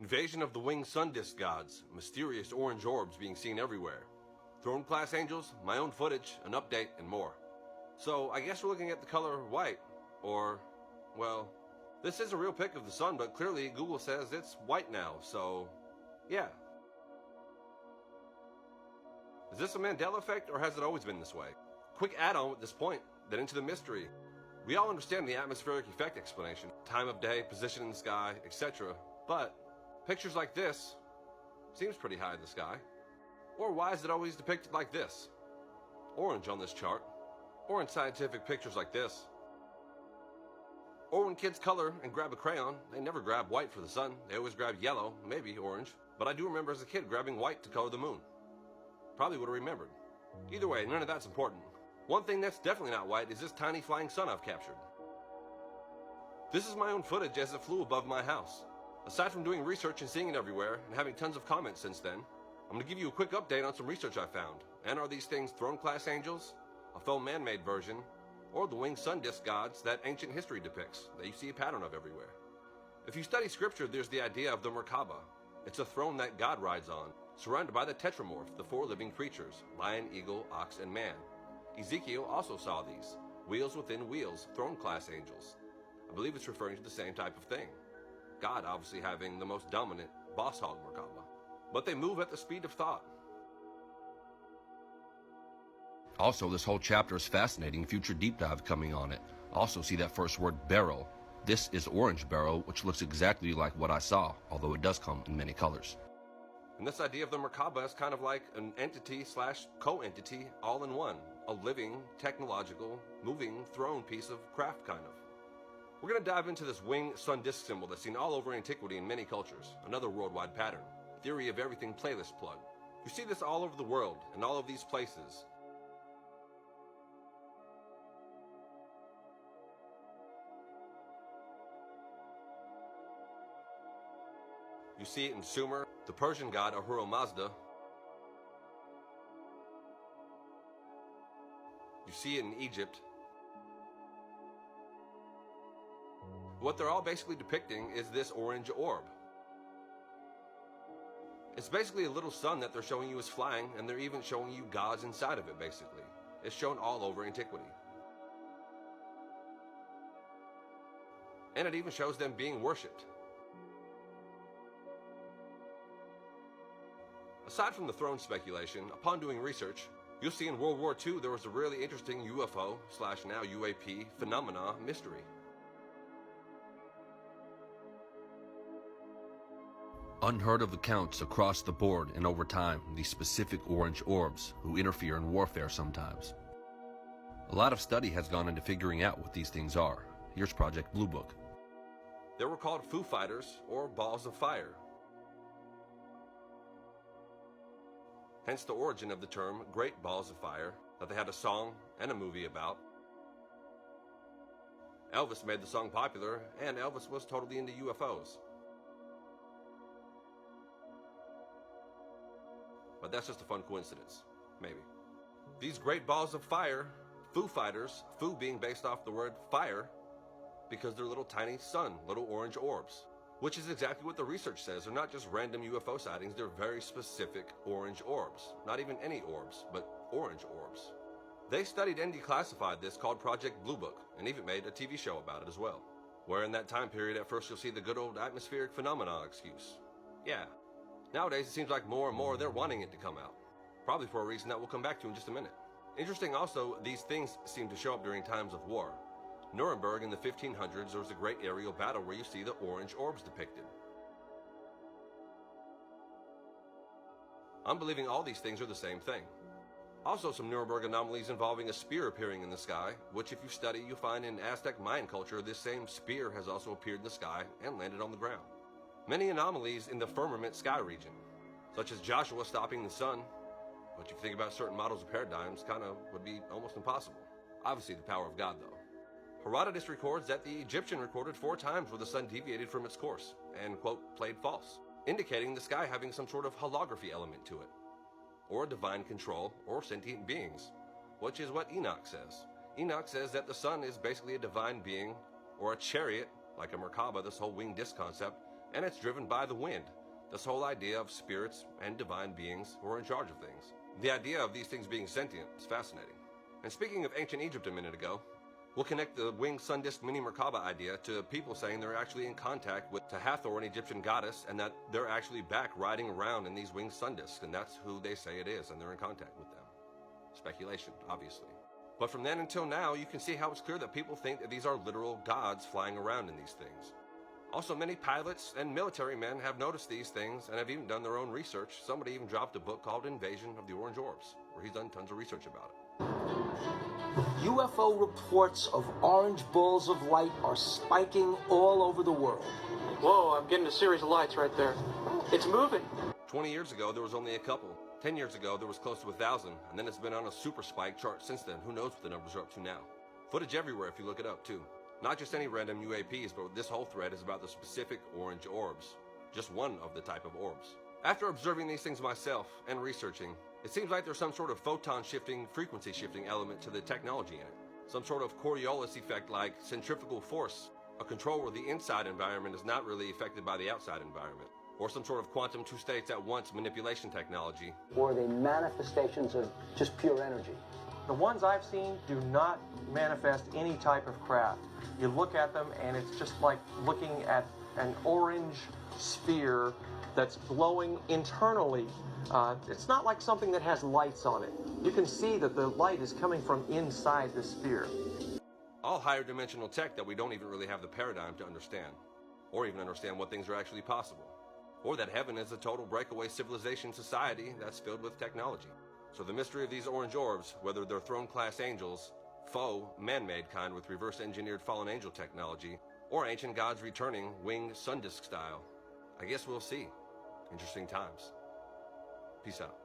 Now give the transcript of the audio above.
Invasion of the winged sun disk gods, mysterious orange orbs being seen everywhere. Throne class angels, my own footage, an update, and more. So I guess we're looking at the color white, or, well, this is a real pic of the sun, but clearly Google says it's white now, so yeah. Is this a Mandela effect, or has it always been this way? Quick add-on at this point, then into the mystery. We all understand the atmospheric effect explanation, time of day, position in the sky, etc. But pictures like this seems pretty high in the sky. Or why is it always depicted like this? Orange on this chart, or in scientific pictures like this. Or when kids color and grab a crayon, they never grab white for the sun, they always grab yellow, maybe orange. But I do remember as a kid grabbing white to color the moon. Probably would have remembered. Either way, none of that's important. One thing that's definitely not white is this tiny flying sun I've captured. This is my own footage as it flew above my house. Aside from doing research and seeing it everywhere and having tons of comments since then, I'm going to give you a quick update on some research I found. And are these things throne class angels, a faux man-made version, or the winged sun disk gods that ancient history depicts, that you see a pattern of everywhere? If you study scripture, there's the idea of the Merkaba. It's a throne that God rides on, surrounded by the tetramorph, the four living creatures, lion, eagle, ox, and man. Ezekiel also saw these, wheels within wheels, throne class angels. I believe it's referring to the same type of thing. God obviously having the most dominant boss hog Merkaba. But they move at the speed of thought. Also, this whole chapter is fascinating, future deep dive coming on it. Also see that first word, beryl. This is orange beryl, which looks exactly like what I saw, although it does come in many colors. And this idea of the Merkaba is kind of like an entity slash co-entity all in one. A living, technological, moving throne piece of craft kind of. We're going to dive into this winged sun disk symbol that's seen all over antiquity in many cultures. Another worldwide pattern. Theory of everything playlist plug. You see this all over the world, in all of these places. You see it in Sumer, the Persian god Ahura Mazda. You see it in Egypt. What they're all basically depicting is this orange orb. It's basically a little sun that they're showing you is flying, and they're even showing you gods inside of it, basically. It's shown all over antiquity. And it even shows them being worshipped. Aside from the throne speculation, upon doing research, you'll see in World War II there was a really interesting UFO / now UAP phenomena mystery. Unheard of accounts across the board and over time, these specific orange orbs who interfere in warfare sometimes. A lot of study has gone into figuring out what these things are. Here's Project BlueBook. They were called Foo Fighters or balls of fire. Hence the origin of the term Great Balls of Fire that they had a song and a movie about. Elvis made the song popular, and Elvis was totally into UFOs. But that's just a fun coincidence, maybe. These great balls of fire, Foo Fighters, Foo being based off the word fire, because they're little tiny sun, little orange orbs. Which is exactly what the research says. They're not just random UFO sightings, they're very specific orange orbs. Not even any orbs, but orange orbs. They studied and declassified this called Project BlueBook, and even made a TV show about it as well. Where in that time period at first you'll see the good old atmospheric phenomena excuse. Yeah. Nowadays it seems like more and more they're wanting it to come out. Probably for a reason that we'll come back to in just a minute. Interesting also, these things seem to show up during times of war. Nuhrenburg in the 1500s, there was a great aerial battle where you see the orange orbs depicted. I'm believing all these things are the same thing. Also some Nuremberg anomalies involving a spear appearing in the sky, which if you study you'll find in Aztec Mayan culture this same spear has also appeared in the sky and landed on the ground. Many anomalies in the firmament sky region, such as Joshua stopping the sun, but if you think about certain models of paradigms, kinda would be almost impossible. Obviously the power of God though. Herodotus records that the Egyptian recorded 4 times where the sun deviated from its course and, quote, played false, indicating the sky having some sort of holography element to it, or divine control, or sentient beings, which is what Enoch says. Enoch says that the sun is basically a divine being, or a chariot, like a Merkaba, this whole winged disc concept, and it's driven by the wind. This whole idea of spirits and divine beings who are in charge of things. The idea of these things being sentient is fascinating. And speaking of ancient Egypt a minute ago, we'll connect the winged sun disk mini Merkaba idea to people saying they're actually in contact with Hathor, an Egyptian goddess, and that they're actually back riding around in these winged sun disks, and that's who they say it is, and they're in contact with them. Speculation, obviously. But from then until now, you can see how it's clear that people think that these are literal gods flying around in these things. Also, many pilots and military men have noticed these things and have even done their own research. Somebody even dropped a book called Invasion of the Orange Orbs, where he's done tons of research about it. UFO reports of orange balls of light are spiking all over the world. Whoa, I'm getting a series of lights right there. It's moving. 20 years ago, there was only a couple. 10 years ago, there was close to 1,000, and then it's been on a super spike chart since then. Who knows what the numbers are up to now? Footage everywhere if you look it up, too. Not just any random UAPs, but this whole thread is about the specific orange orbs. Just one of the type of orbs. After observing these things myself and researching, it seems like there's some sort of photon shifting, frequency shifting element to the technology in it. Some sort of Coriolis effect like centrifugal force, a control where the inside environment is not really affected by the outside environment. Or some sort of quantum two states at once manipulation technology. Or the manifestations of just pure energy. The ones I've seen do not manifest any type of craft. You look at them and it's just like looking at an orange sphere that's glowing internally. It's not like something that has lights on it. You can see that the light is coming from inside the sphere. All higher dimensional tech that we don't even really have the paradigm to understand. Or even understand what things are actually possible. Or that heaven is a total breakaway civilization society that's filled with technology. So the mystery of these orange orbs, whether they're throne-class angels, faux, man-made kind with reverse-engineered fallen angel technology, or ancient gods returning winged sun disk style, I guess we'll see. Interesting times. Peace out.